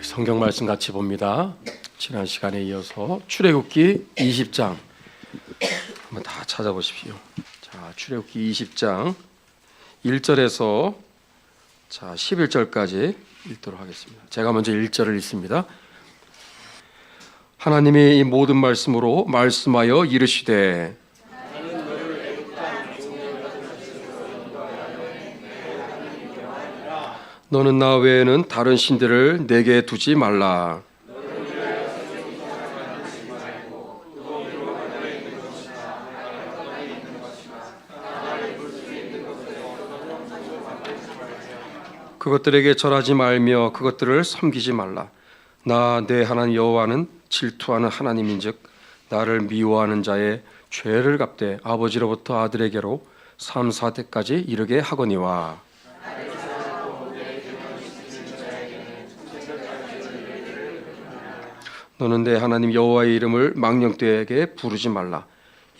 성경 말씀 같이 봅니다. 지난 시간에 이어서 출애굽기 20장 한번 다 찾아보십시오. 자, 출애굽기 20장 1절에서 11절까지 읽도록 하겠습니다. 제가 먼저 1절을 읽습니다. 하나님이 이 모든 말씀으로 말씀하여 이르시되 너는 나 외에는 다른 신들을 내게 두지 말라. 그것들에게 절하지 말며 그것들을 섬기지 말라. 나 내 하나님 여호와는 질투하는 하나님인즉 나를 미워하는 자의 죄를 갚되 아버지로부터 아들에게로 3, 4대까지 이르게 하거니와. 너는 내 하나님 여호와의 이름을 망령되게 부르지 말라.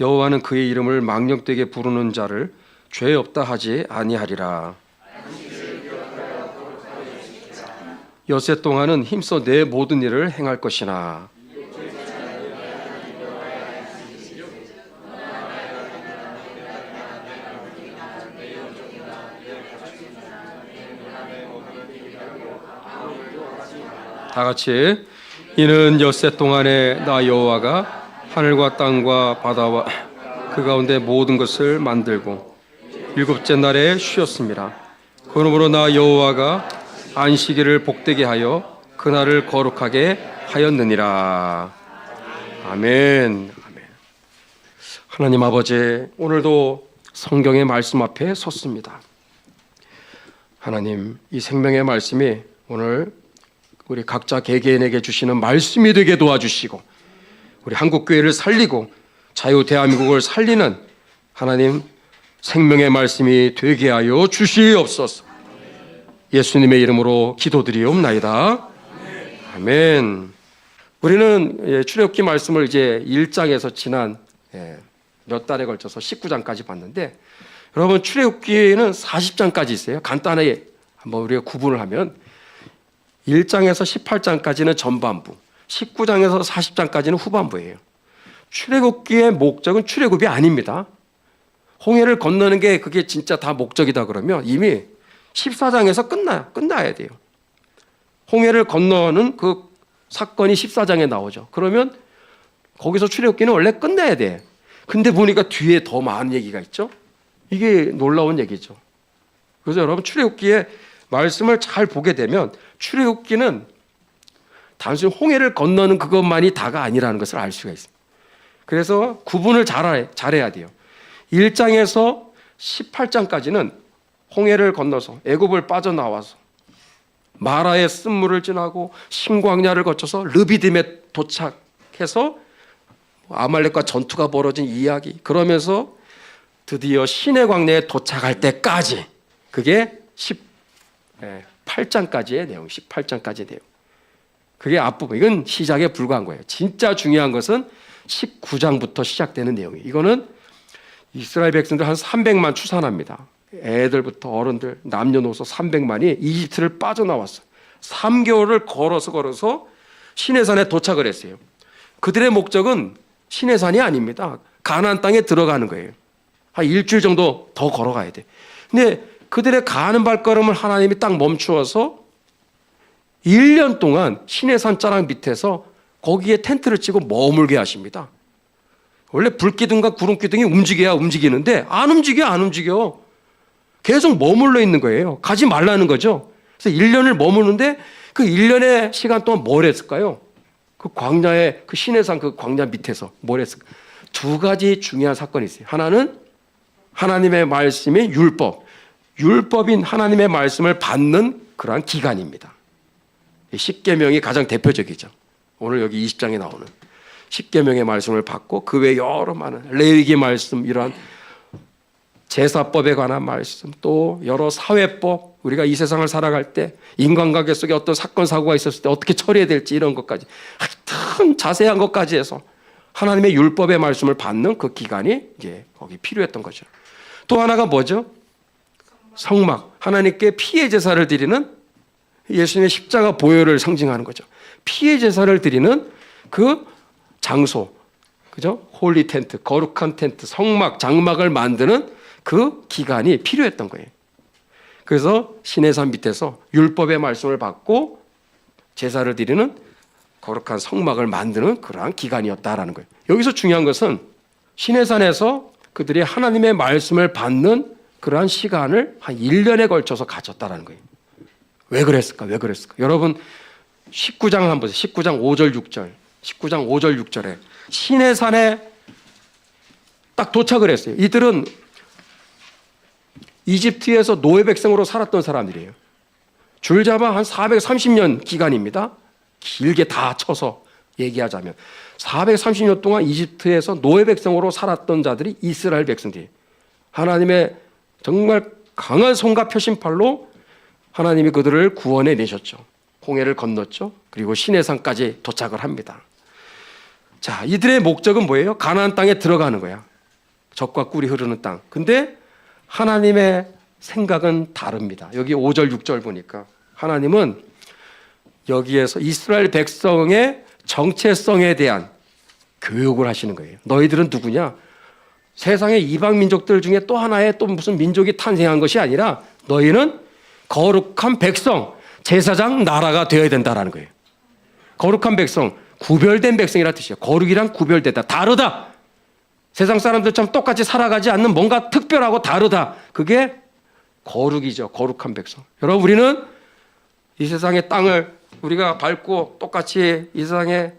여호와는 그의 이름을 망령되게 부르는 자를 죄 없다 하지 아니하리라. 엿새 동안은 힘써 내 모든 일을 행할 것이나 다 같이 이는 엿새 동안에 나 여호와가 하늘과 땅과 바다와 그 가운데 모든 것을 만들고 일곱째 날에 쉬었습니다. 그러므로 나 여호와가 안식일을 복되게 하여 그날을 거룩하게 하였느니라. 아멘. 아멘. 하나님 아버지, 오늘도 성경의 말씀 앞에 섰습니다. 하나님, 이 생명의 말씀이 오늘 우리 각자 개개인에게 주시는 말씀이 되게 도와주시고 우리 한국교회를 살리고 자유 대한민국을 살리는 하나님 생명의 말씀이 되게 하여 주시옵소서. 예수님의 이름으로 기도드리옵나이다. 아멘. 우리는 출애굽기 말씀을 이제 1장에서 지난 몇 달에 걸쳐서 19장까지 봤는데, 여러분 출애굽기에는 40장까지 있어요. 간단하게 한번 우리가 구분을 하면 1장에서 18장까지는 전반부, 19장에서 40장까지는 후반부예요. 출애굽기의 목적은 출애굽이 아닙니다. 홍해를 건너는 게 그게 진짜 다 목적이다 그러면 이미 14장에서 끝나야 돼요. 홍해를 건너는 그 사건이 14장에 나오죠. 그러면 거기서 출애굽기는 원래 끝나야 돼. 근데 보니까 뒤에 더 많은 얘기가 있죠. 이게 놀라운 얘기죠. 그래서 여러분 출애굽기의 말씀을 잘 보게 되면 출애굽기는 단순히 홍해를 건너는 그것만이 다가 아니라는 것을 알 수가 있습니다. 그래서 구분을 잘해야 돼요. 1장에서 18장까지는 홍해를 건너서 애굽을 빠져나와서 마라의 쓴물을 지나고 신광야를 거쳐서 르비딤에 도착해서 아말렉과 전투가 벌어진 이야기, 그러면서 드디어 시내 광야에 도착할 때까지, 그게 18장까지의 내용, 18장까지의 내용. 그게 앞부분. 이건 시작에 불과한 거예요. 진짜 중요한 것은 19장부터 시작되는 내용이에요. 이거는 이스라엘 백성들 한 300만 추산합니다. 애들부터 어른들, 남녀노소 300만이 이집트를 빠져나왔어요. 3개월을 걸어서 시내산에 도착을 했어요. 그들의 목적은 시내산이 아닙니다. 가나안 땅에 들어가는 거예요. 한 일주일 정도 더 걸어가야 돼. 근데 그들의 가는 발걸음을 하나님이 딱 멈추어서 1년 동안 시내산 자락 밑에서 거기에 텐트를 치고 머물게 하십니다. 원래 불기둥과 구름기둥이 움직여야 움직이는데 안 움직여. 계속 머물러 있는 거예요. 가지 말라는 거죠. 그래서 1년을 머무는데 그 1년의 시간 동안 뭘 했을까요? 그 광야의 그 시내산 그 광야 밑에서 뭘 했을까? 두 가지 중요한 사건이 있어요. 하나는 하나님의 말씀이 율법인 하나님의 말씀을 받는 그러한 기간입니다. 십계명이 가장 대표적이죠. 오늘 여기 20장에 나오는 십계명의 말씀을 받고 그 외에 여러 많은 레위기 말씀, 이러한 제사법에 관한 말씀, 또 여러 사회법, 우리가 이 세상을 살아갈 때 인간관계 속에 어떤 사건 사고가 있었을 때 어떻게 처리해야 될지 이런 것까지 하여튼 자세한 것까지 해서 하나님의 율법의 말씀을 받는 그 기간이 이제 거기 필요했던 거죠. 또 하나가 뭐죠? 성막, 하나님께 피해 제사를 드리는 예수님의 십자가 보혈을 상징하는 거죠. 피의 제사를 드리는 그 장소, 그죠? 홀리 텐트, 거룩한 텐트, 성막, 장막을 만드는 그 기간이 필요했던 거예요. 그래서 시내산 밑에서 율법의 말씀을 받고 제사를 드리는 거룩한 성막을 만드는 그러한 기간이었다라는 거예요. 여기서 중요한 것은 시내산에서 그들이 하나님의 말씀을 받는 그러한 시간을 한 1년에 걸쳐서 가졌다라는 거예요. 왜 그랬을까? 왜 그랬을까? 여러분 19장 한번 보세요. 19장 5절 6절. 19장 5절 6절에 시내산에 딱 도착을 했어요. 이들은 이집트에서 노예 백성으로 살았던 사람들이에요. 줄잡아 한 430년 기간입니다. 길게 다 쳐서 얘기하자면 430년 동안 이집트에서 노예 백성으로 살았던 자들이 이스라엘 백성들이 하나님의 정말 강한 손과 표심팔로 하나님이 그들을 구원해 내셨죠. 홍해를 건넜죠. 그리고 시내산까지 도착을 합니다. 자, 이들의 목적은 뭐예요? 가나안 땅에 들어가는 거야. 젖과 꿀이 흐르는 땅. 근데 하나님의 생각은 다릅니다. 여기 5절 6절 보니까 하나님은 여기에서 이스라엘 백성의 정체성에 대한 교육을 하시는 거예요. 너희들은 누구냐? 세상의 이방 민족들 중에 또 하나의 또 무슨 민족이 탄생한 것이 아니라 너희는 거룩한 백성, 제사장 나라가 되어야 된다라는 거예요. 거룩한 백성, 구별된 백성이라는 뜻이에요. 거룩이란 구별되다, 다르다. 세상 사람들처럼 똑같이 살아가지 않는 뭔가 특별하고 다르다. 그게 거룩이죠. 거룩한 백성. 여러분, 우리는 이 세상의 땅을 우리가 밟고 똑같이 이 세상에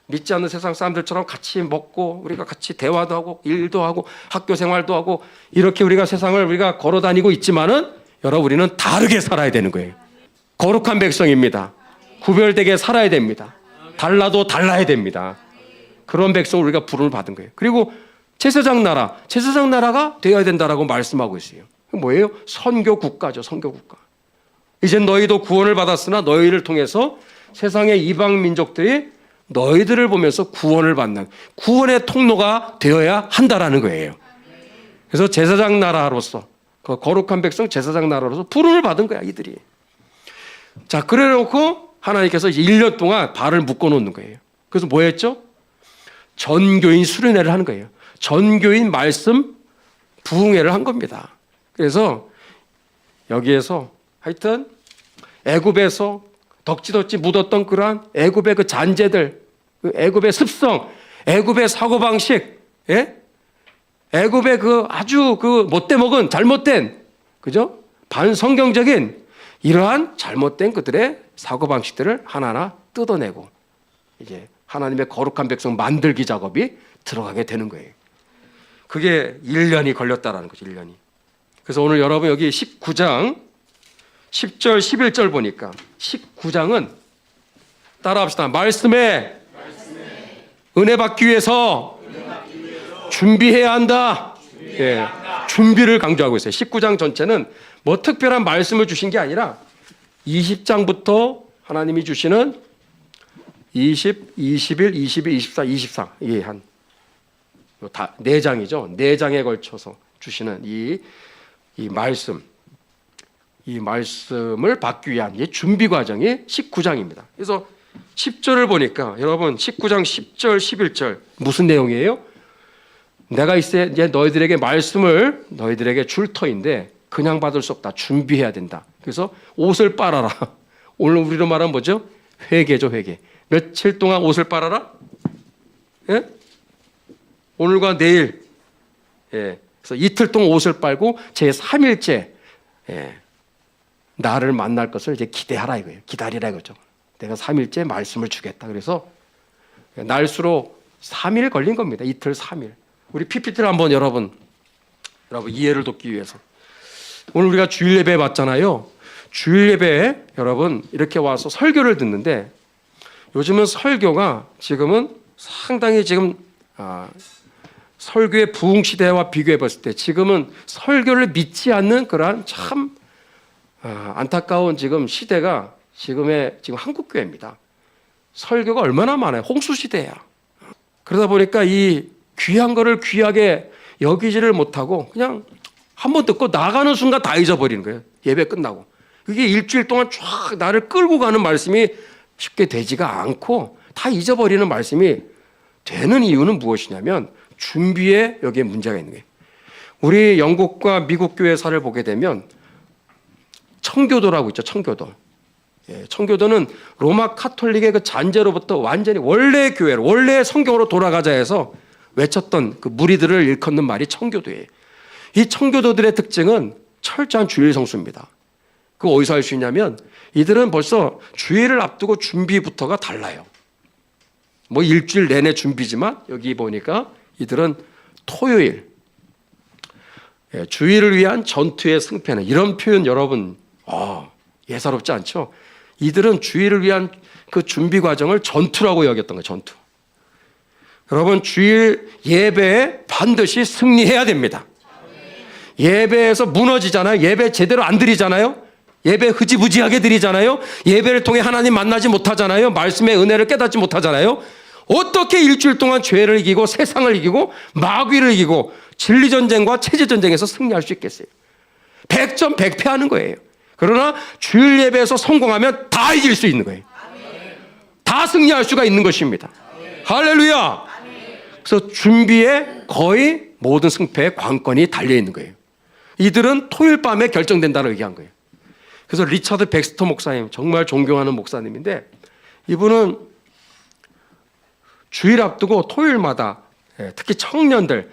믿지 않는 세상 사람들처럼 같이 먹고 우리가 같이 대화도 하고 일도 하고 학교 생활도 하고 이렇게 우리가 세상을 우리가 걸어 다니고 있지만은 여러분, 우리는 다르게 살아야 되는 거예요. 거룩한 백성입니다. 구별되게 살아야 됩니다. 달라도 달라야 됩니다. 그런 백성을 우리가 부름을 받은 거예요. 그리고 제사장 나라가 되어야 된다라고 말씀하고 있어요. 뭐예요? 선교 국가죠. 선교 국가. 이제 너희도 구원을 받았으나 너희를 통해서 세상의 이방 민족들이 너희들을 보면서 구원을 받는 구원의 통로가 되어야 한다라는 거예요. 그래서 제사장 나라로서 그 거룩한 백성 제사장 나라로서 부름을 받은 거야, 이들이. 자, 그래 놓고 하나님께서 이제 1년 동안 발을 묶어 놓는 거예요. 그래서 뭐 했죠? 전교인 수련회를 하는 거예요. 전교인 말씀 부흥회를 한 겁니다. 그래서 여기에서 하여튼 애굽에서 덕지덕지 묻었던 그러한 애굽의 그 잔재들, 그 애굽의 습성, 애굽의 사고방식, 예? 애굽의 그 아주 그 못돼 먹은 잘못된, 그죠? 반성경적인 이러한 잘못된 그들의 사고방식들을 하나하나 뜯어내고 이제 하나님의 거룩한 백성 만들기 작업이 들어가게 되는 거예요. 그게 1년이 걸렸다라는 거죠. 1년이. 그래서 오늘 여러분 여기 19장 10절 11절 보니까 19장은 따라합시다. 말씀에 은혜 받기 위해서 준비해야 한다. 예, 준비를 강조하고 있어요. 19장 전체는 뭐 특별한 말씀을 주신 게 아니라 20장부터 하나님이 주시는 20, 21, 22, 24, 23 이게 한 다 4장이죠. 4장에 걸쳐서 주시는 이 말씀, 이 말씀을 받기 위한 이 준비 과정이 19장입니다. 그래서 10절을 보니까 여러분 19장 10절 11절 무슨 내용이에요? 내가 이제 너희들에게 말씀을 너희들에게 줄 터인데 그냥 받을 수 없다. 준비해야 된다. 그래서 옷을 빨아라. 오늘 우리로 말하면 뭐죠? 회개죠, 회개. 며칠 동안 옷을 빨아라? 예? 오늘과 내일. 예. 그래서 이틀 동안 옷을 빨고 제 3일째 예. 나를 만날 것을 이제 기대하라 이거예요. 기다리라 이거죠. 내가 3일째 말씀을 주겠다. 그래서 날수로 3일 걸린 겁니다. 이틀 3일. 우리 PPT를 한번 여러분 이해를 돕기 위해서. 오늘 우리가 주일 예배 봤잖아요. 주일 예배에 여러분 이렇게 와서 설교를 듣는데 요즘은 설교가 지금은 상당히 지금 설교의 부흥 시대와 비교해 봤을 때 지금은 설교를 믿지 않는 그러한 참 안타까운 지금 시대가 지금 한국 교회입니다. 설교가 얼마나 많아요. 홍수 시대야. 그러다 보니까 이 귀한 거를 귀하게 여기지를 못하고 그냥 한 번 듣고 나가는 순간 다 잊어버리는 거예요. 예배 끝나고. 그게 일주일 동안 쫙 나를 끌고 가는 말씀이 쉽게 되지가 않고 다 잊어버리는 말씀이 되는 이유는 무엇이냐면 준비에 여기에 문제가 있는 거예요. 우리 영국과 미국 교회사를 보게 되면 청교도라고 있죠. 청교도. 청교도는 로마 카톨릭의 그 잔재로부터 완전히 원래 교회로, 원래 성경으로 돌아가자 해서 외쳤던 그 무리들을 일컫는 말이 청교도예요. 이 청교도들의 특징은 철저한 주일 성수입니다. 그거 어디서 알 수 있냐면 이들은 벌써 주일을 앞두고 준비부터가 달라요. 뭐 일주일 내내 준비지만 여기 보니까 이들은 토요일, 주일을 위한 전투의 승패는, 이런 표현 여러분 예사롭지 않죠? 이들은 주일을 위한 그 준비 과정을 전투라고 여겼던 거예요. 전투. 여러분 주일 예배에 반드시 승리해야 됩니다. 예배에서 무너지잖아요. 예배 제대로 안 드리잖아요. 예배 흐지부지하게 드리잖아요. 예배를 통해 하나님 만나지 못하잖아요. 말씀의 은혜를 깨닫지 못하잖아요. 어떻게 일주일 동안 죄를 이기고 세상을 이기고 마귀를 이기고 진리전쟁과 체제전쟁에서 승리할 수 있겠어요? 100점 100패하는 거예요. 그러나 주일 예배에서 성공하면 다 이길 수 있는 거예요. 다 승리할 수가 있는 것입니다. 할렐루야. 그래서 준비에 거의 모든 승패의 관건이 달려있는 거예요. 이들은 토요일 밤에 결정된다고 얘기한 거예요. 그래서 리처드 백스터 목사님, 정말 존경하는 목사님인데 이분은 주일 앞두고 토요일마다 특히 청년들을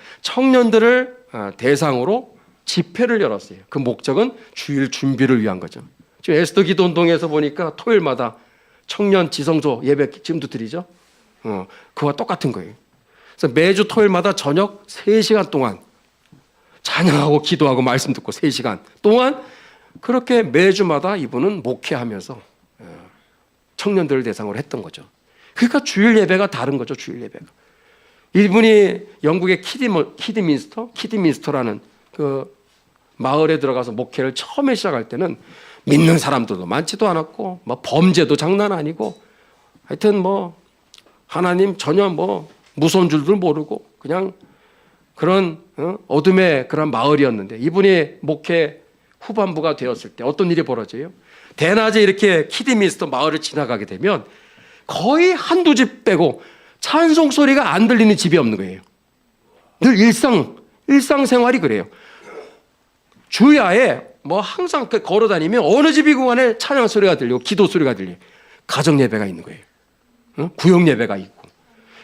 대상으로 집회를 열었어요. 그 목적은 주일 준비를 위한 거죠. 지금 에스더 기도 운동에서 보니까 토요일마다 청년 지성소 예배 지금도 드리죠. 그와 똑같은 거예요. 그래서 매주 토요일마다 저녁 3시간 동안 찬양하고 기도하고 말씀 듣고 3시간 동안 그렇게 매주마다 이분은 목회하면서 청년들을 대상으로 했던 거죠. 그러니까 주일 예배가 다른 거죠. 주일 예배가. 이분이 영국의 키드민스터라는 그 마을에 들어가서 목회를 처음에 시작할 때는 믿는 사람들도 많지도 않았고 뭐 범죄도 장난 아니고 하여튼 뭐 하나님 전혀 뭐 무서운 줄도 모르고 그냥 그런 어둠의 그런 마을이었는데 이분이 목회 후반부가 되었을 때 어떤 일이 벌어져요? 대낮에 이렇게 키드민스터 마을을 지나가게 되면 거의 한두 집 빼고 찬송 소리가 안 들리는 집이 없는 거예요. 늘 일상생활이 그래요. 주야에 뭐 항상 걸어 다니면 어느 집이고 간에 찬양 소리가 들리고 기도 소리가 들려요. 가정 예배가 있는 거예요. 구역 예배가 있고.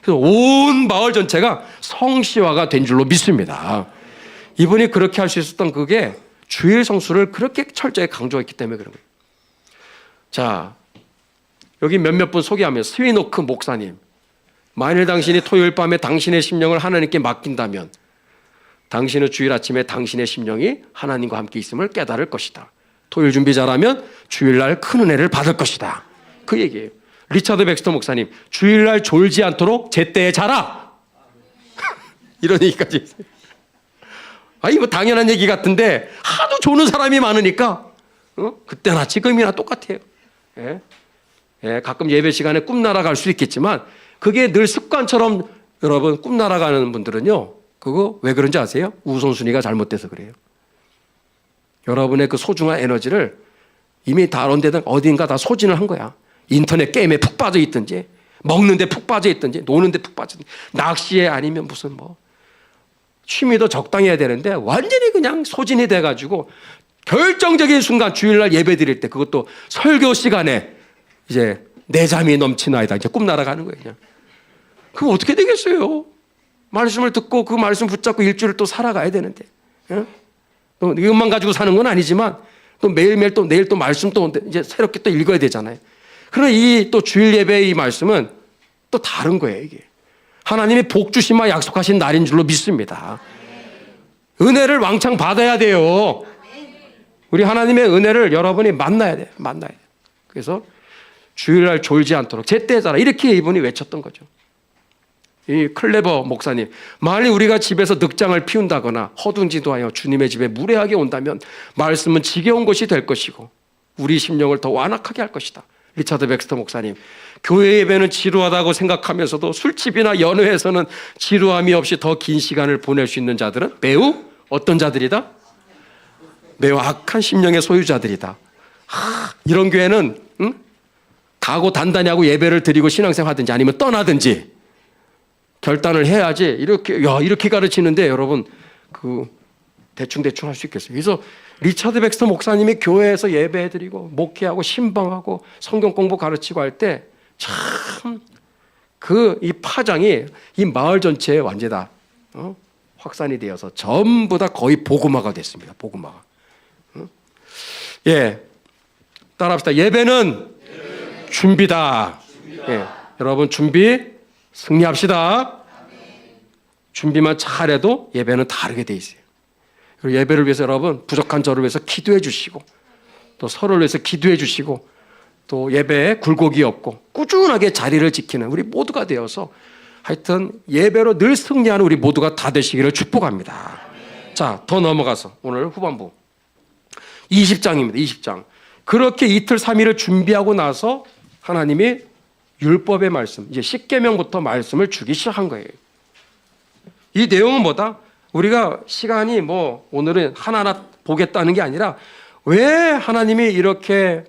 그래서 온 마을 전체가 성시화가 된 줄로 믿습니다. 이분이 그렇게 할 수 있었던 그게 주일 성수를 그렇게 철저히 강조했기 때문에 그런 거예요. 자, 여기 몇몇 분 소개하면 스위노크 목사님. 만일 당신이 토요일 밤에 당신의 심령을 하나님께 맡긴다면 당신은 주일 아침에 당신의 심령이 하나님과 함께 있음을 깨달을 것이다. 토요일 준비 잘하면 주일날 큰 은혜를 받을 것이다. 그 얘기예요. 리처드 백스터 목사님, 주일날 졸지 않도록 제때에 자라. 이런 얘기까지 있어요. 뭐 당연한 얘기 같은데 하도 조는 사람이 많으니까 그때나 지금이나 똑같아요. 가끔 예배 시간에 꿈 날아갈 수 있겠지만 그게 늘 습관처럼 여러분 꿈 날아가는 분들은요. 그거 왜 그런지 아세요? 우선순위가 잘못돼서 그래요. 여러분의 그 소중한 에너지를 이미 다른 데든 어딘가 다 소진을 한 거야. 인터넷 게임에 푹 빠져 있든지 먹는 데 푹 빠져 있든지 노는 데 푹 빠져 있든지 낚시에 아니면 무슨 뭐 취미도 적당히 해야 되는데 완전히 그냥 소진이 돼가지고 결정적인 순간 주일날 예배 드릴 때 그것도 설교 시간에 이제 내 잠이 넘치나이다. 이제 꿈 날아가는 거예요. 그냥. 그럼 어떻게 되겠어요? 말씀을 듣고 그 말씀 붙잡고 일주일을 또 살아가야 되는데. 또 이것만 가지고 사는 건 아니지만 또 매일매일 또 내일 또 말씀 또 이제 새롭게 또 읽어야 되잖아요. 그러나 이 또 주일 예배의 이 말씀은 또 다른 거예요, 이게. 하나님이 복 주시마 약속하신 날인 줄로 믿습니다. 은혜를 왕창 받아야 돼요. 우리 하나님의 은혜를 여러분이 만나야 돼요. 만나야 돼요. 그래서 주일날 졸지 않도록 제때 자라 이렇게 이분이 외쳤던 거죠. 이 클레버 목사님, 만일 우리가 집에서 늑장을 피운다거나 허둥지둥하여 주님의 집에 무례하게 온다면 말씀은 지겨운 것이 될 것이고 우리 심령을 더 완악하게 할 것이다. 리처드 백스터 목사님, 교회 예배는 지루하다고 생각하면서도 술집이나 연회에서는 지루함이 없이 더 긴 시간을 보낼 수 있는 자들은 매우 어떤 자들이다? 매우 악한 심령의 소유자들이다. 이런 교회는 가고 단단히 하고 예배를 드리고 신앙생활 하든지 아니면 떠나든지 결단을 해야지 이렇게 가르치는데 여러분 대충 할 수 있겠어요. 그래서 리처드 백스터 목사님이 교회에서 예배해드리고 목회하고 신방하고 성경 공부 가르치고 할 때 참 이 파장이 이 마을 전체에 완전히 다 확산이 되어서 전부 다 거의 복음화가 됐습니다. 복음화가. 예, 따라합시다. 예배는 준비다. 예, 여러분 준비 승리합시다. 준비만 잘해도 예배는 다르게 돼 있어요. 그리고 예배를 위해서 여러분 부족한 저를 위해서 기도해 주시고 또 서로를 위해서 기도해 주시고 또 예배에 굴곡이 없고 꾸준하게 자리를 지키는 우리 모두가 되어서 하여튼 예배로 늘 승리하는 우리 모두가 다 되시기를 축복합니다. 자, 더 넘어가서 오늘 후반부 20장입니다. 20장. 그렇게 이틀 3일을 준비하고 나서 하나님이 율법의 말씀, 이제 십계명부터 말씀을 주기 시작한 거예요. 이 내용은 뭐다? 우리가 시간이 오늘은 하나하나 보겠다는 게 아니라 왜 하나님이 이렇게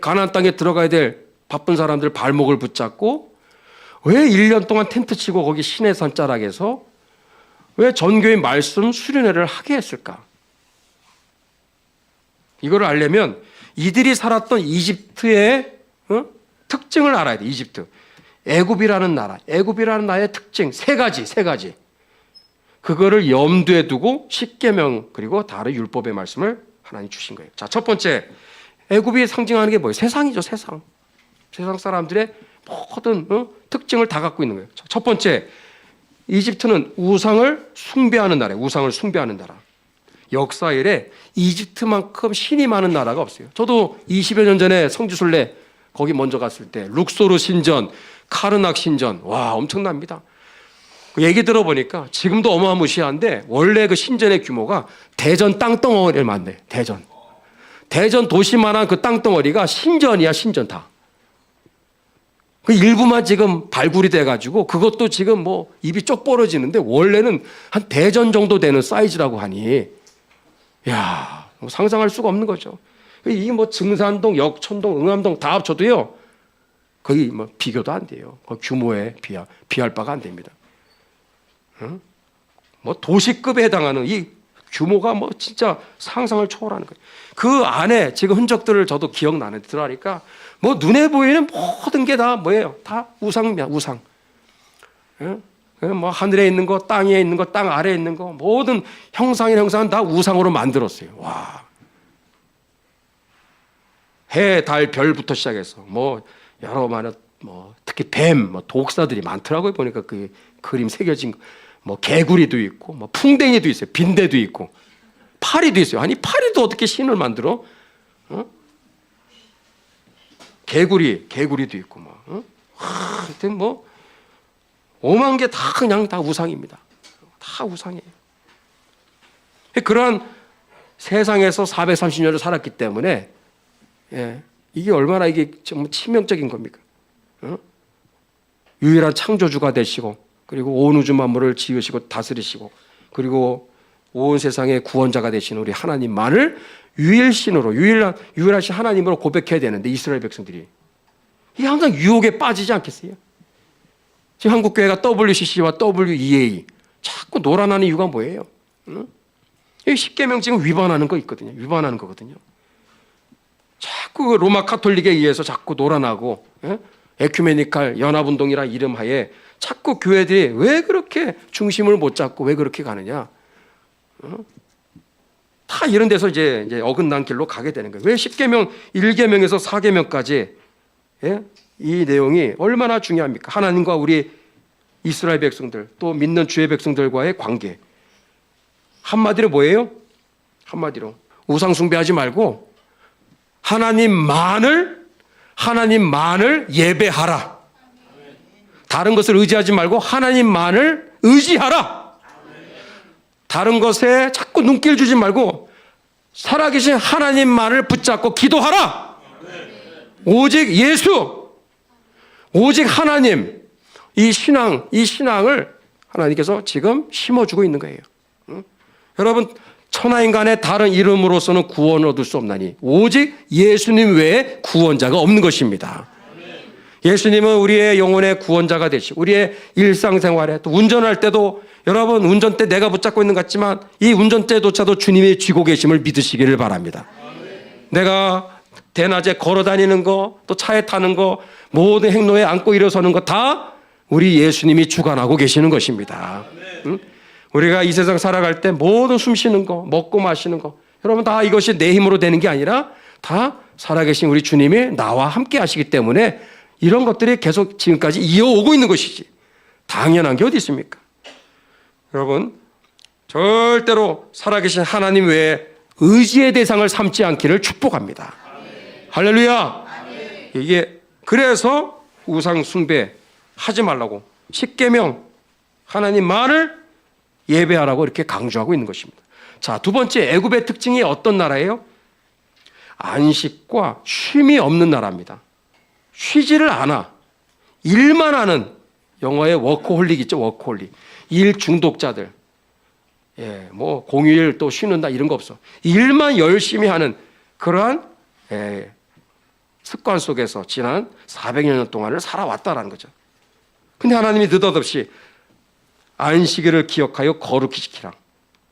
가나안 땅에 들어가야 될 바쁜 사람들 발목을 붙잡고 왜 1년 동안 텐트 치고 거기 시내산 자락에서 왜 전교의 말씀 수련회를 하게 했을까? 이걸 알려면 이들이 살았던 이집트의 특징을 알아야 돼. 이집트. 애굽이라는 나라의 특징 세 가지. 그거를 염두에 두고 십계명 그리고 다른 율법의 말씀을 하나님 주신 거예요. 자, 첫 번째 애굽이 상징하는 게 뭐예요? 세상이죠. 세상 사람들의 모든 특징을 다 갖고 있는 거예요. 자, 첫 번째 이집트는 우상을 숭배하는 나라예요. 우상을 숭배하는 나라. 역사 이래 이집트만큼 신이 많은 나라가 없어요. 저도 20여 년 전에 성지순례 거기 먼저 갔을 때 룩소르 신전, 카르낙 신전, 와 엄청납니다. 얘기 들어보니까 지금도 어마무시한데 원래 그 신전의 규모가 대전 땅덩어리를 만네. 대전 도시만한 그 땅덩어리가 신전이야. 신전 다. 그 일부만 지금 발굴이 돼가지고 그것도 지금 입이 쪽 벌어지는데 원래는 한 대전 정도 되는 사이즈라고 하니 야 상상할 수가 없는 거죠. 이게 증산동, 역촌동, 응암동 다 합쳐도요 거의 비교도 안 돼요. 그 규모에 비할 바가 안 됩니다. 도시급에 해당하는 이 규모가 진짜 상상을 초월하는 거예요. 그 안에 지금 흔적들을 저도 기억나는데 들어가니까 눈에 보이는 모든 게 다 뭐예요? 다 우상이야, 우상. 하늘에 있는 거, 땅 위에 있는 거, 땅 아래에 있는 거 모든 형상은 다 우상으로 만들었어요. 와. 해, 달, 별부터 시작해서 여러 많은 특히 뱀, 독사들이 많더라고요. 보니까 그 그림 새겨진 거. 개구리도 있고, 풍뎅이도 있어요. 빈대도 있고, 파리도 있어요. 아니, 파리도 어떻게 신을 만들어? 개구리도 있고, 하여튼 오만 개 다 그냥 다 우상입니다. 다 우상이에요. 그러한 세상에서 430년을 살았기 때문에, 이게 얼마나 이게 정말 치명적인 겁니까? 유일한 창조주가 되시고, 그리고 온 우주 만물을 지으시고 다스리시고 그리고 온 세상의 구원자가 되시는 우리 하나님만을 유일신으로 유일하신 하나님으로 고백해야 되는데 이스라엘 백성들이 이게 항상 유혹에 빠지지 않겠어요? 지금 한국교회가 WCC와 WEA 자꾸 놀아나는 이유가 뭐예요? 이 십계명 지금 위반하는 거 있거든요. 위반하는 거거든요. 자꾸 로마 카톨릭에 의해서 자꾸 놀아나고 에큐메니칼 연합운동이라 이름하에 자꾸 교회들이 왜 그렇게 중심을 못 잡고 왜 그렇게 가느냐? 다 이런 데서 이제 어긋난 길로 가게 되는 거예요. 왜 10계명, 1계명에서 4계명까지 이 내용이 얼마나 중요합니까? 하나님과 우리 이스라엘 백성들 또 믿는 주의 백성들과의 관계. 한마디로 뭐예요? 한마디로 우상 숭배하지 말고 하나님만을 예배하라. 다른 것을 의지하지 말고 하나님만을 의지하라. 다른 것에 자꾸 눈길 주지 말고 살아계신 하나님만을 붙잡고 기도하라. 오직 예수, 오직 하나님, 이 신앙을 하나님께서 지금 심어주고 있는 거예요. 여러분 천하인간의 다른 이름으로서는 구원을 얻을 수 없나니 오직 예수님 외에 구원자가 없는 것입니다. 예수님은 우리의 영혼의 구원자가 되시고 우리의 일상생활에 또 운전할 때도 여러분 운전대 내가 붙잡고 있는 것 같지만 이 운전대조차도 주님이 쥐고 계심을 믿으시기를 바랍니다. 내가 대낮에 걸어 다니는 거 또 차에 타는 거 모든 행로에 앉고 일어서는 거 다 우리 예수님이 주관하고 계시는 것입니다. 응? 우리가 이 세상 살아갈 때 모든 숨 쉬는 거 먹고 마시는 거 여러분 다 이것이 내 힘으로 되는 게 아니라 다 살아계신 우리 주님이 나와 함께 하시기 때문에 이런 것들이 계속 지금까지 이어오고 있는 것이지 당연한 게 어디 있습니까? 여러분 절대로 살아계신 하나님 외에 의지의 대상을 삼지 않기를 축복합니다. 할렐루야. 이게 그래서 우상 숭배 하지 말라고 10계명 하나님만을 예배하라고 이렇게 강조하고 있는 것입니다. 자, 두 번째 애굽의 특징이 어떤 나라예요? 안식과 쉼이 없는 나라입니다. 쉬지를 않아. 일만 하는 영어의 워커홀릭 있죠. 워커홀릭. 일 중독자들. 예, 뭐 공휴일 또 쉬는다 이런 거 없어. 일만 열심히 하는 그러한 습관 속에서 지난 400여 년 동안을 살아왔다라는 거죠. 근데 하나님이 느닷없이 안식일을 기억하여 거룩히 지키라.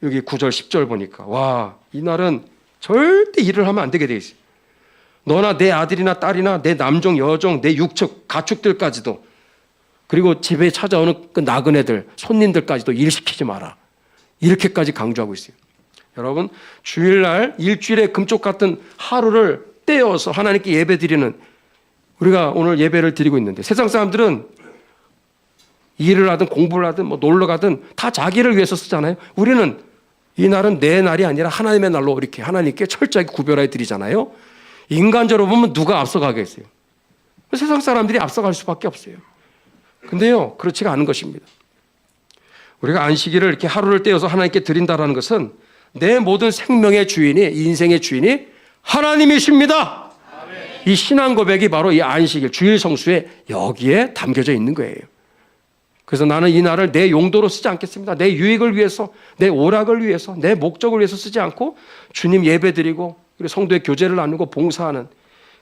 여기 9절 10절 보니까 와, 이날은 절대 일을 하면 안 되게 돼 있어요. 너나 내 아들이나 딸이나 내 남종 여종 내 육축 가축들까지도 그리고 집에 찾아오는 그 나그네들 손님들까지도 일시키지 마라. 이렇게까지 강조하고 있어요. 여러분 주일날 일주일의 금쪽 같은 하루를 떼어서 하나님께 예배드리는 우리가 오늘 예배를 드리고 있는데 세상 사람들은 일을 하든 공부를 하든 뭐 놀러 가든 다 자기를 위해서 쓰잖아요. 우리는 이 날은 내 날이 아니라 하나님의 날로 이렇게 하나님께 철저하게 구별해 드리잖아요. 인간적으로 보면 누가 앞서가겠어요? 세상 사람들이 앞서갈 수밖에 없어요. 근데요 그렇지가 않은 것입니다. 우리가 안식일을 이렇게 하루를 떼어서 하나님께 드린다라는 것은 내 모든 생명의 주인이 인생의 주인이 하나님이십니다. 이 신앙 고백이 바로 이 안식일 주일 성수에 여기에 담겨져 있는 거예요. 그래서 나는 이 날을 내 용도로 쓰지 않겠습니다. 내 유익을 위해서, 내 오락을 위해서, 내 목적을 위해서 쓰지 않고 주님 예배드리고 그리고 성도의 교제를 나누고 봉사하는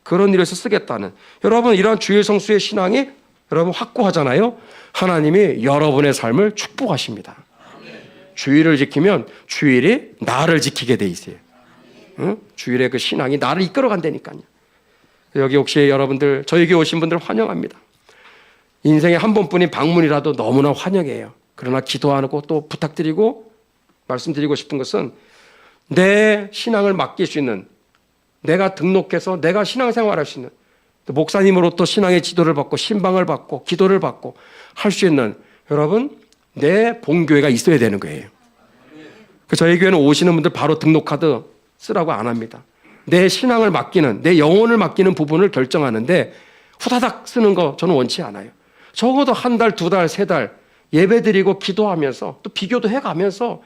그런 일에서 쓰겠다는 여러분 이러한 주일 성수의 신앙이 여러분 확고하잖아요. 하나님이 여러분의 삶을 축복하십니다. 주일을 지키면 주일이 나를 지키게 돼 있어요. 응? 주일의 그 신앙이 나를 이끌어 간다니까요. 여기 혹시 여러분들 저에게 오신 분들 환영합니다. 인생에 한 번뿐인 방문이라도 너무나 환영해요. 그러나 기도하고 또 부탁드리고 말씀드리고 싶은 것은 내 신앙을 맡길 수 있는 내가 등록해서 내가 신앙생활할 수 있는 목사님으로부터 신앙의 지도를 받고 신방을 받고 기도를 받고 할 수 있는 여러분 내 본교회가 있어야 되는 거예요. 저희 교회는 오시는 분들 바로 등록카드 쓰라고 안 합니다. 내 신앙을 맡기는 내 영혼을 맡기는 부분을 결정하는데 후다닥 쓰는 거 저는 원치 않아요. 적어도 한 달, 두 달, 세 달 예배드리고 기도하면서 또 비교도 해가면서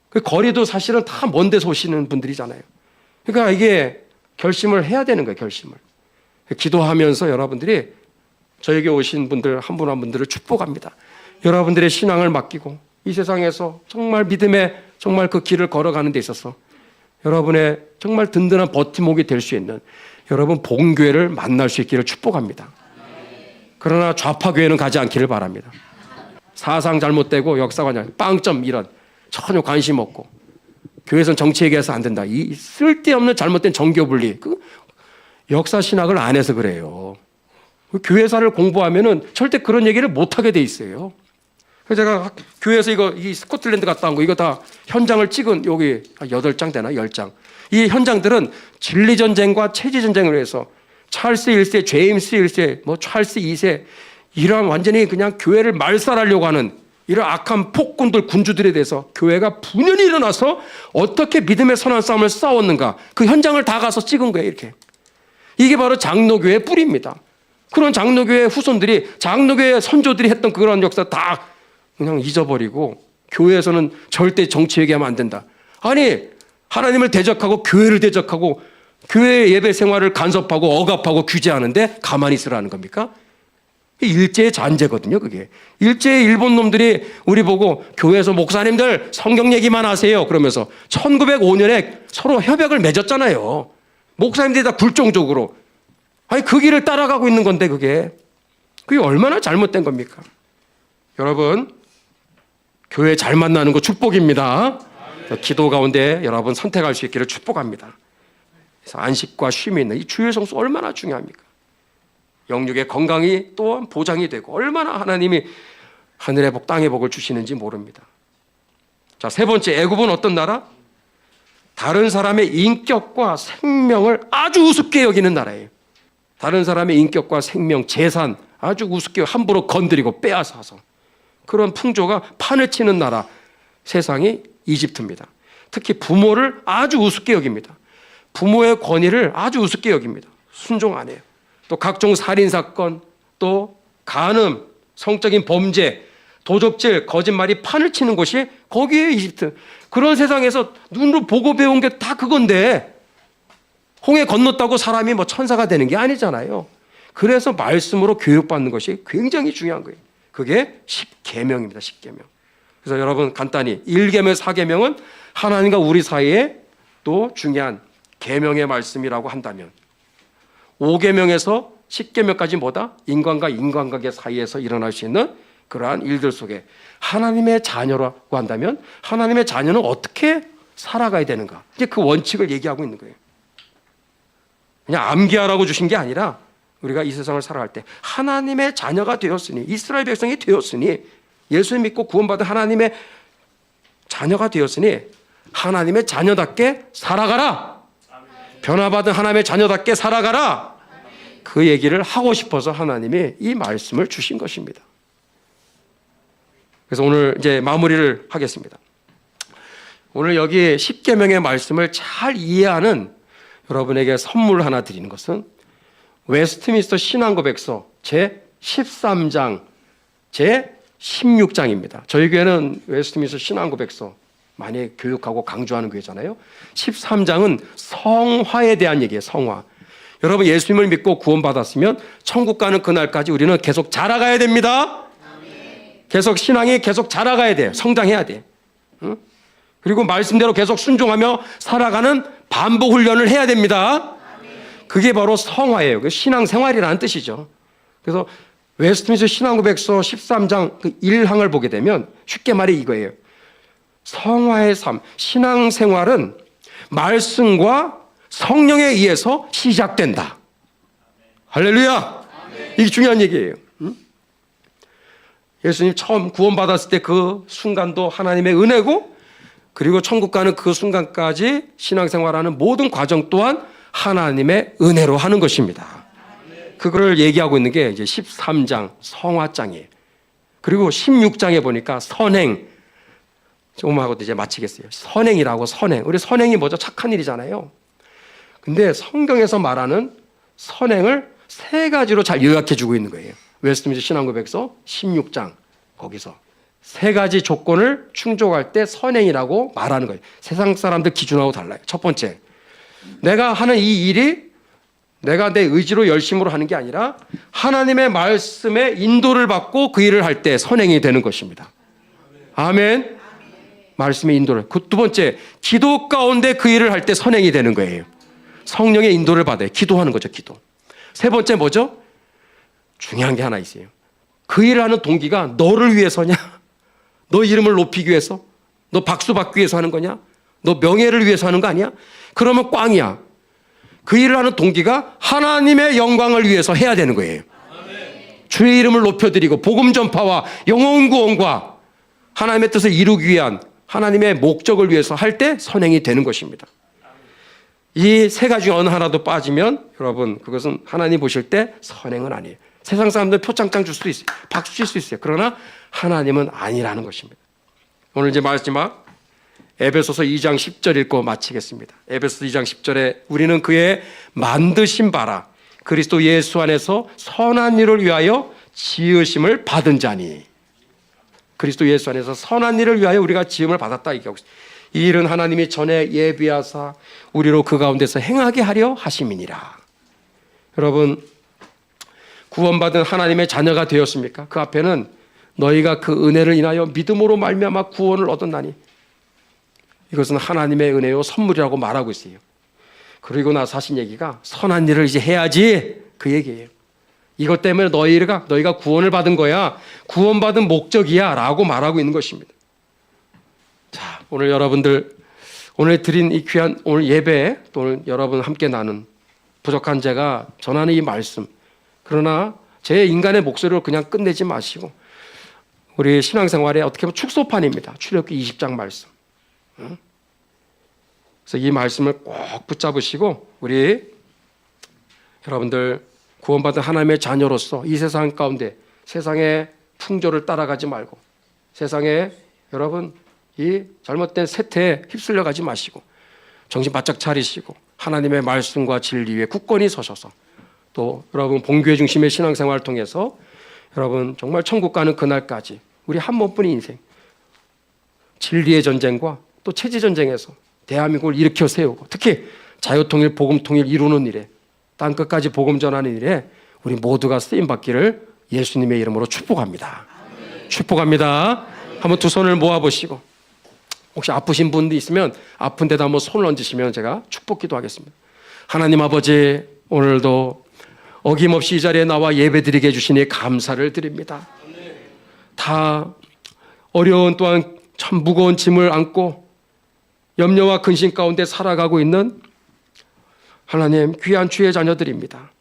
그 거리도 사실은 다 먼 데서 오시는 분들이잖아요. 그러니까 이게 결심을 해야 되는 거예요. 결심을. 기도하면서 여러분들이 저에게 오신 분들 한 분 한 분들을 축복합니다. 여러분들의 신앙을 맡기고 이 세상에서 정말 믿음의 정말 그 길을 걸어가는 데 있어서 여러분의 정말 든든한 버팀목이 될 수 있는 여러분 본교회를 만날 수 있기를 축복합니다. 그러나 좌파교회는 가지 않기를 바랍니다. 사상 잘못되고 역사가 빵점 이런 전혀 관심 없고 교회에서는 정치 얘기해서 안 된다. 이 쓸데없는 잘못된 정교분리 그 역사 신학을 안 해서 그래요. 교회사를 공부하면은 절대 그런 얘기를 못 하게 돼 있어요. 그래서 제가 교회에서 이 스코틀랜드 갔다 온 거 이거 다 현장을 찍은 여기 8장 되나 10장. 이 현장들은 진리전쟁과 체제전쟁을 해서 찰스 1세, 제임스 1세, 뭐 찰스 2세 이러한 완전히 그냥 교회를 말살하려고 하는 이런 악한 폭군들, 군주들에 대해서 교회가 분연히 일어나서 어떻게 믿음의 선한 싸움을 싸웠는가 그 현장을 다 가서 찍은 거예요. 이렇게. 이게 바로 장로교회의 뿌리입니다. 그런 장로교회 후손들이 장로교회 선조들이 했던 그런 역사 다 그냥 잊어버리고 교회에서는 절대 정치 얘기하면 안 된다. 아니 하나님을 대적하고 교회를 대적하고 교회 예배 생활을 간섭하고 억압하고 규제하는데 가만히 있으라는 겁니까? 일제의 잔재거든요, 그게. 일제의 일본 놈들이 우리 보고 교회에서 목사님들 성경 얘기만 하세요. 그러면서 1905년에 서로 협약을 맺었잖아요. 목사님들이 다 굴종적으로. 아니, 그 길을 따라가고 있는 건데, 그게 얼마나 잘못된 겁니까? 여러분, 교회 잘 만나는 거 축복입니다. 기도 가운데 여러분 선택할 수 있기를 축복합니다. 그래서 안식과 쉼이 있는 이 주일 성수 얼마나 중요합니까? 영육의 건강이 또한 보장이 되고 얼마나 하나님이 하늘의 복 땅의 복을 주시는지 모릅니다. 자, 세 번째, 애굽은 어떤 나라? 다른 사람의 인격과 생명을 아주 우습게 여기는 나라예요. 다른 사람의 인격과 생명, 재산 아주 우습게 함부로 건드리고 빼앗아서 그런 풍조가 판을 치는 나라, 세상이 이집트입니다. 특히 부모를 아주 우습게 여깁니다. 부모의 권위를 아주 우습게 여깁니다. 순종 안 해요. 또 각종 살인사건, 또 간음, 성적인 범죄, 도적질, 거짓말이 판을 치는 곳이 거기에 이집트. 그런 세상에서 눈으로 보고 배운 게 다 그건데 홍해 건넜다고 사람이 뭐 천사가 되는 게 아니잖아요. 그래서 말씀으로 교육받는 것이 굉장히 중요한 거예요. 그게 10계명입니다. 10계명. 그래서 여러분 간단히 1계명, 4계명은 하나님과 우리 사이에 또 중요한 계명의 말씀이라고 한다면 5계명에서 10계명까지 뭐다? 인간과 인간관계 사이에서 일어날 수 있는 그러한 일들 속에 하나님의 자녀라고 한다면 하나님의 자녀는 어떻게 살아가야 되는가? 이제 그 원칙을 얘기하고 있는 거예요. 그냥 암기하라고 주신 게 아니라 우리가 이 세상을 살아갈 때 하나님의 자녀가 되었으니 이스라엘 백성이 되었으니 예수 믿고 구원받은 하나님의 자녀가 되었으니 하나님의 자녀답게 살아가라. 변화받은 하나님의 자녀답게 살아가라. 그 얘기를 하고 싶어서 하나님이 이 말씀을 주신 것입니다. 그래서 오늘 이제 마무리를 하겠습니다. 오늘 여기 10계명의 말씀을 잘 이해하는 여러분에게 선물 하나 드리는 것은 웨스트민스터 신앙고백서 제 13장 제 16장입니다. 저희 교회는 웨스트민스터 신앙고백서 많이 교육하고 강조하는 교회잖아요. 13장은 성화에 대한 얘기예요. 성화. 여러분 예수님을 믿고 구원받았으면 천국 가는 그날까지 우리는 계속 자라가야 됩니다. 계속 신앙이 계속 자라가야 돼요. 성장해야 돼. 응? 그리고 말씀대로 계속 순종하며 살아가는 반복 훈련을 해야 됩니다. 그게 바로 성화예요. 신앙생활이라는 뜻이죠. 그래서 웨스트민스터 신앙고백서 13장 그 1항을 보게 되면 쉽게 말해 이거예요. 성화의 삶, 신앙생활은 말씀과 성령에 의해서 시작된다. 할렐루야. 이게 중요한 얘기예요. 예수님 처음 구원받았을 때 그 순간도 하나님의 은혜고 그리고 천국 가는 그 순간까지 신앙생활하는 모든 과정 또한 하나님의 은혜로 하는 것입니다. 그거를 얘기하고 있는 게 이제 13장 성화장이에요. 그리고 16장에 보니까 선행, 조금 하고 이제 마치겠어요. 선행이라고 선행. 우리 선행이 뭐죠? 착한 일이잖아요. 근데 성경에서 말하는 선행을 세 가지로 잘 요약해 주고 있는 거예요. 웨스트민스터 신앙고백서 16장 거기서 세 가지 조건을 충족할 때 선행이라고 말하는 거예요. 세상 사람들 기준하고 달라요. 첫 번째, 내가 하는 이 일이 내가 내 의지로 열심으로 하는 게 아니라 하나님의 말씀에 인도를 받고 그 일을 할 때 선행이 되는 것입니다. 아멘. 말씀의 인도를. 그 두 번째, 기도 가운데 그 일을 할 때 선행이 되는 거예요. 성령의 인도를 받아요. 기도하는 거죠. 기도. 세 번째 뭐죠? 중요한 게 하나 있어요. 그 일을 하는 동기가 너를 위해서냐? 너 이름을 높이기 위해서? 너 박수 받기 위해서 하는 거냐? 너 명예를 위해서 하는 거 아니야? 그러면 꽝이야. 그 일을 하는 동기가 하나님의 영광을 위해서 해야 되는 거예요. 주의 이름을 높여드리고 복음 전파와 영혼 구원과 하나님의 뜻을 이루기 위한 하나님의 목적을 위해서 할 때 선행이 되는 것입니다. 이 세 가지 중 어느 하나도 빠지면 여러분 그것은 하나님 보실 때 선행은 아니에요. 세상 사람들 표창장 줄 수도 있어요. 박수 칠 수 있어요. 그러나 하나님은 아니라는 것입니다. 오늘 이제 마지막 에베소서 2장 10절 읽고 마치겠습니다. 에베소서 2장 10절에 우리는 그의 만드신 바라 그리스도 예수 안에서 선한 일을 위하여 지으심을 받은 자니. 그리스도 예수 안에서 선한 일을 위하여 우리가 지음을 받았다 얘기하고 있습니다. 이 일은 하나님이 전에 예비하사 우리로 그 가운데서 행하게 하려 하심이니라. 여러분 구원받은 하나님의 자녀가 되었습니까? 그 앞에는 너희가 그 은혜를 인하여 믿음으로 말미암아 구원을 얻었나니 이것은 하나님의 은혜요 선물이라고 말하고 있어요. 그리고 나서 하신 얘기가 선한 일을 이제 해야지 그 얘기예요. 이것 때문에 너희가 구원을 받은 거야. 구원받은 목적이야 라고 말하고 있는 것입니다. 자, 오늘 여러분들 오늘 드린 이 귀한 오늘 예배 또 오늘 여러분 함께 나눈 부족한 제가 전하는 이 말씀, 그러나 제 인간의 목소리로 그냥 끝내지 마시고 우리 신앙생활에 어떻게 보면 축소판입니다. 출애굽기 20장 말씀. 그래서 이 말씀을 꼭 붙잡으시고 우리 여러분들 구원받은 하나님의 자녀로서 이 세상 가운데 세상의 풍조를 따라가지 말고 세상에 여러분 이 잘못된 세태에 휩쓸려 가지 마시고 정신 바짝 차리시고 하나님의 말씀과 진리 위에 굳건히 서셔서 또 여러분 본교회 중심의 신앙생활을 통해서 여러분 정말 천국 가는 그날까지 우리 한 번뿐인 인생 진리의 전쟁과 또 체제 전쟁에서 대한민국을 일으켜 세우고 특히 자유통일 복음통일 이루는 일에 땅끝까지 복음 전하는 일에 우리 모두가 쓰임받기를 예수님의 이름으로 축복합니다. 축복합니다. 한번 두 손을 모아보시고 혹시 아프신 분도 있으면 아픈 데다 한번 손을 얹으시면 제가 축복 기도하겠습니다. 하나님 아버지, 오늘도 어김없이 이 자리에 나와 예배드리게 해주시니 감사를 드립니다. 다 어려운 또한 참 무거운 짐을 안고 염려와 근심 가운데 살아가고 있는 하나님 귀한 주의 자녀들입니다.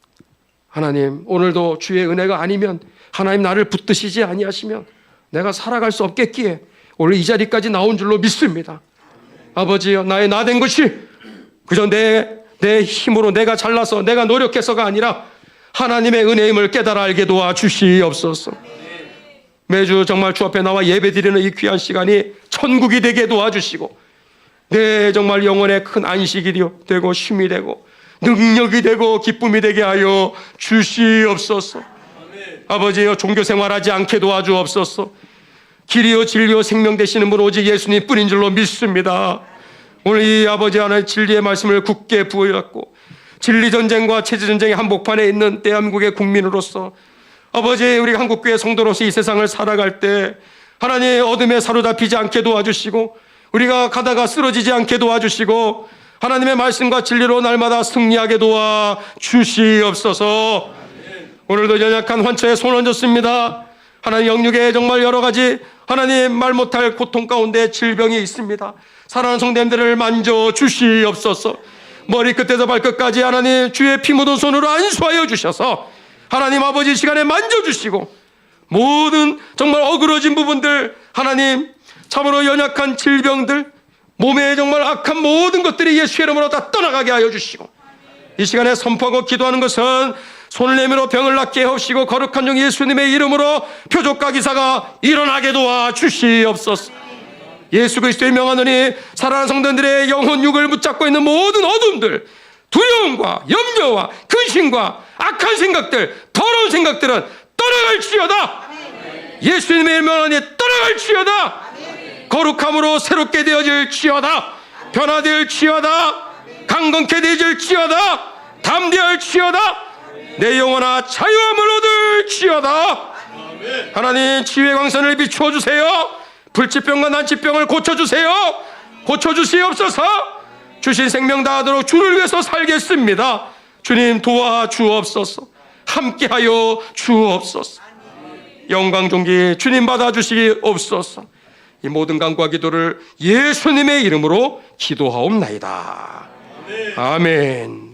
하나님, 오늘도 주의 은혜가 아니면 하나님 나를 붙드시지 아니하시면 내가 살아갈 수 없겠기에 오늘 이 자리까지 나온 줄로 믿습니다. 아버지여, 나의 나된 것이 그저 내 힘으로 내가 잘나서 내가 노력해서가 아니라 하나님의 은혜임을 깨달아 알게 도와주시옵소서. 매주 정말 주 앞에 나와 예배드리는 이 귀한 시간이 천국이 되게 도와주시고 내 정말 영혼의 큰 안식이 되고 쉼이 되고 능력이 되고 기쁨이 되게 하여 주시옵소서. 아버지여, 종교 생활하지 않게 도와주옵소서. 길이요 진리요 생명 되시는 분 오직 예수님 뿐인 줄로 믿습니다. 오늘 이 아버지 하나의 진리의 말씀을 굳게 부여잡고 진리 전쟁과 체제 전쟁의 한복판에 있는 대한민국의 국민으로서 아버지, 우리 한국교회 성도로서 이 세상을 살아갈 때 하나님의 어둠에 사로잡히지 않게 도와주시고 우리가 가다가 쓰러지지 않게 도와주시고 하나님의 말씀과 진리로 날마다 승리하게 도와주시옵소서. 오늘도 연약한 환처에 손 얹었습니다. 하나님, 영육에 정말 여러 가지 하나님 말 못할 고통 가운데 질병이 있습니다. 사랑하는 성도님들을 만져주시옵소서. 머리끝에서 발끝까지 하나님 주의 피 묻은 손으로 안수하여 주셔서 하나님 아버지 시간에 만져주시고 모든 정말 어그러진 부분들 하나님 참으로 연약한 질병들 몸에 정말 악한 모든 것들이 예수의 이름으로 다 떠나가게 하여 주시고 이 시간에 선포하고 기도하는 것은 손을 내밀어 병을 낫게 하시고 거룩한 종 예수님의 이름으로 표적과 기사가 일어나게 도와주시옵소서. 예수 그리스도의 명하노니 사랑하는 성도들의 영혼 육을 붙잡고 있는 모든 어둠들, 두려움과 염려와 근심과 악한 생각들, 더러운 생각들은 떠나갈지어다. 예수님의 명하노니 떠나갈지어다. 거룩함으로 새롭게 되어질지어다. 변화될지어다. 강건케 되어질지어다. 담대할지어다. 내 영혼아 자유함을 얻을지어다. 하나님, 치유의 광선을 비추어 주세요. 불치병과 난치병을 고쳐주세요. 고쳐주시옵소서. 주신 생명 다하도록 주를 위해서 살겠습니다. 주님 도와주옵소서. 함께하여 주옵소서. 영광 존귀 주님 받아주시옵소서. 이 모든 간구와 기도를 예수님의 이름으로 기도하옵나이다. 아멘.